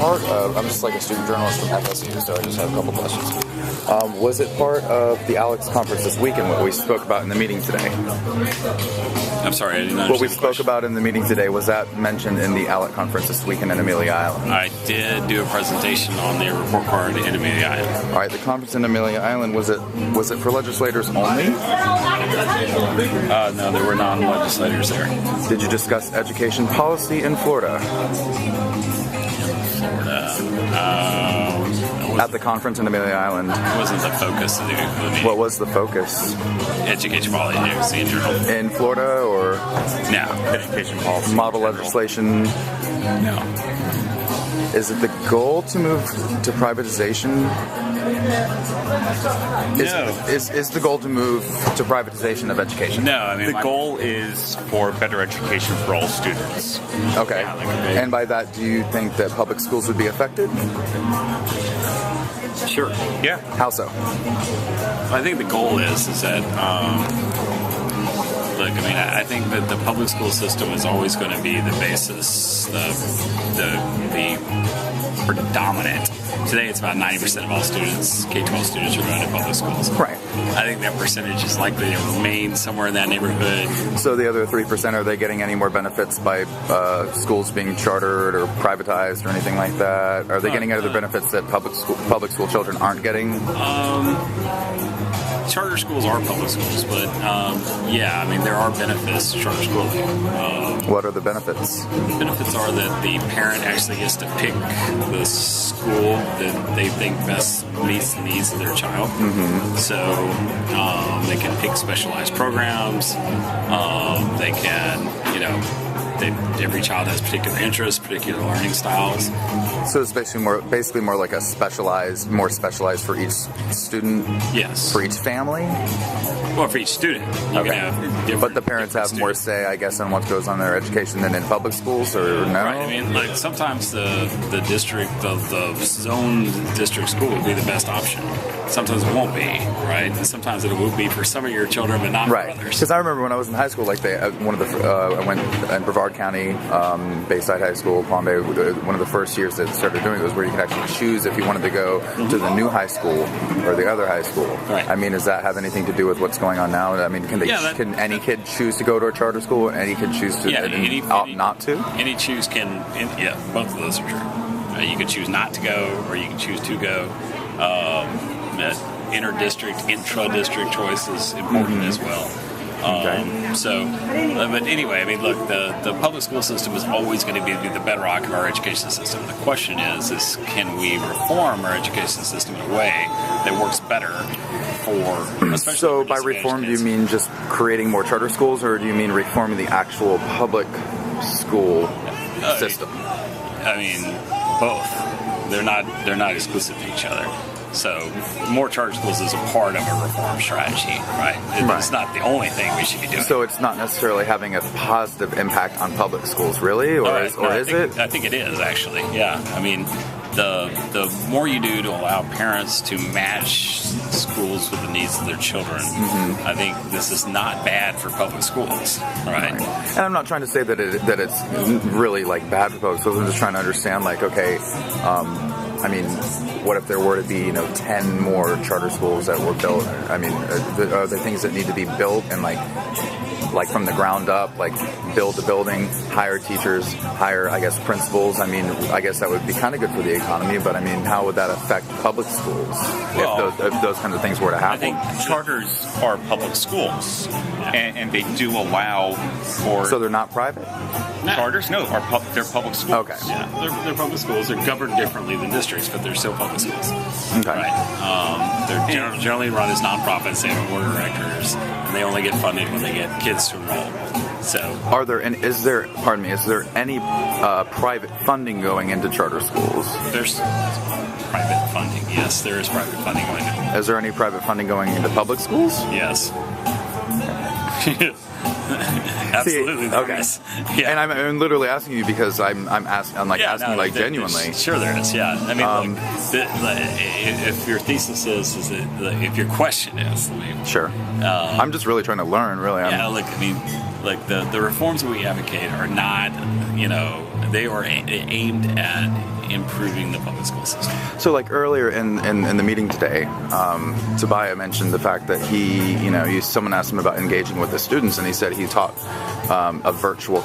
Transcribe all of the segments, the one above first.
part of, I'm just like a student journalist from FSU, so I just have a couple questions. Was it part of the ALEC conference this weekend, what we spoke about in the meeting today? I'm sorry, I didn't understand. What we spoke about in the meeting today, was that mentioned in the ALEC conference this weekend in Amelia Island? I did do a presentation on the report card in Amelia Island. All right, the conference in Amelia Island, was it for legislators only? No, there were non-legislators there. Did you discuss education policy in Florida? At the conference in Amelia Island. It wasn't the focus of the meeting. What was the focus? Education policy in general. In Florida, or? No, education policy. Model legislation? No. Is it the goal to move to privatization? No. Is the goal to move to privatization of education? No, I mean the goal is for better education for all students. Okay. And by that, do you think that public schools would be affected? Sure. Yeah. How so? I think the goal is that look, I mean, I think that the public school system is always going to be the basis, the predominant. Today, it's about 90% of all students, K-12 students, are going to public schools. Right. I think that percentage is likely to remain somewhere in that neighborhood. So the other 3%, are they getting any more benefits by schools being chartered or privatized or anything like that? Are they getting other benefits that public school children aren't getting? Charter schools are public schools, but yeah, I mean, there are benefits to charter schooling. What are the benefits? The benefits are that the parent actually gets to pick the school that they think best meets the needs of their child. Mm-hmm. So they can pick specialized programs. They can, every child has particular interests, particular learning styles. So it's basically more like more specialized for each student. Yes. For each family. Well, for each student. You can have different. But the parents have more say, I guess, on what goes on in their education than in public schools, or no? Right. I mean, like sometimes the zone district school would be the best option. Sometimes it won't be, right? And sometimes it will be for some of your children, but not for others. Because I remember when I was in high school, like I went in Brevard County, Bayside High School, Palm Bay. One of the first years that started doing it was where you could actually choose if you wanted to go to the new high school or the other high school. Right. I mean, does that have anything to do with what's going on now? I mean, can any kid choose to go to a charter school, and any kid choose to opt not to? Any choose can. Both of those are true. You can choose not to go, or you can choose to go. Inter-district, intra-district choice is important as well. But anyway, I mean, look, the public school system is always going to be the bedrock of our education system. The question is can we reform our education system in a way that works better for, especially So by reform, do you mean just creating more charter schools, or do you mean reforming the actual public school system? I mean, both. They're not exclusive to each other. So more charter schools is a part of a reform strategy, right? It's not the only thing we should be doing. So it's not necessarily having a positive impact on public schools, really? Is it? I think it is, actually, yeah. I mean, the more you do to allow parents to match schools with the needs of their children, I think this is not bad for public schools, right? And I'm not trying to say that it's really like bad for public schools. I'm just trying to understand, like, okay, I mean, what if there were to be 10 more charter schools that were built? I mean, are there things that need to be built and like from the ground up, like build the building, hire teachers, hire, I guess, principals? I mean, I guess that would be kind of good for the economy, but I mean, how would that affect public schools if those kind of things were to happen? I think charters are public schools, and they do allow for... So they're not private? No. Charters? No, they're public schools. Okay. Yeah, they're public schools. They're governed differently than districts, but they're still public schools. Okay. Right. They're generally run as nonprofits. They have board of directors, and they only get funded when they get kids to enroll. So, is there any private funding going into charter schools? There's private funding. Yes, there is private funding going into. Is there any private funding going into public schools? Yes. Absolutely. Okay. Yeah. And I'm literally asking you because I'm asking genuinely. Sure, there is. Yeah. I mean, if your thesis is that if your question is, sure. I'm just really trying to learn. Really. The reforms that we advocate are not, they are aimed at improving the public school system. So, like earlier in the meeting today, Tobiah mentioned the fact that someone asked him about engaging with the students, and he said he taught a virtual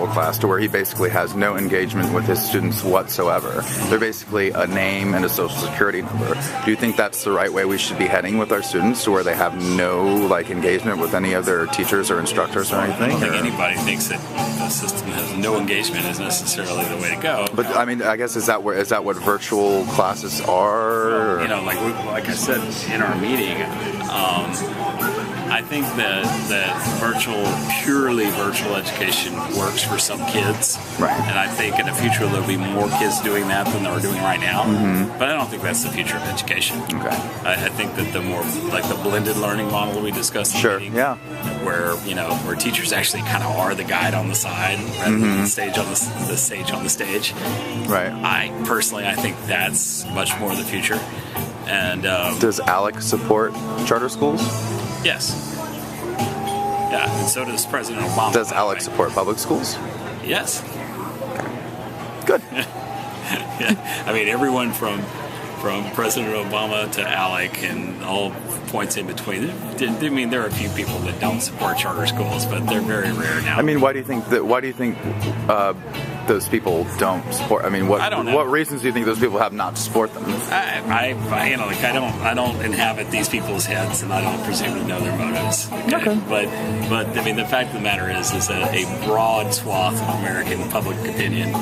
class to where he basically has no engagement with his students whatsoever. They're basically a name and a social security number. Do you think that's the right way we should be heading with our students, to where they have no engagement with any of their teachers or instructors or anything? I don't think anybody thinks that the system has no engagement is necessarily the way to go. But I mean, I guess is that what virtual classes are? Well, like I said in our meeting, I think that purely virtual education works for some kids. Right. And I think in the future there'll be more kids doing that than they're doing right now. Mm-hmm. But I don't think that's the future of education. Okay. I think that the more like the blended learning model we discussed in the meeting, where teachers actually kind of are the guide on the side rather than the stage on the stage on the stage. Right. I think that's much more the future. And does ALEC support charter schools? Yes. Yeah, and so does President Obama. Does ALEC support public schools? Yes. Good. Yeah. I mean, everyone from President Obama to ALEC and all points in between. I mean, there are a few people that don't support charter schools, but they're very rare now. I mean, why do you think those people don't support? I mean, what reasons do you think those people have not to support them? I don't inhabit these people's heads, and I don't presume to know their motives. Okay. But I mean, the fact of the matter is that a broad swath of American public opinion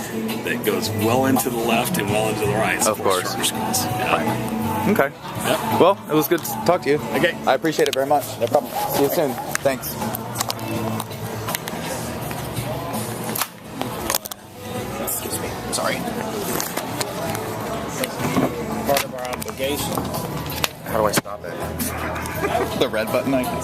that goes well into the left and well into the right supports charter schools. Yeah. Right. Okay. Yep. Well, it was good to talk to you. Okay. I appreciate it very much. No problem. See you soon. Thanks. Excuse me. Sorry. Part of our obligation. How do I stop it? The red button, I guess.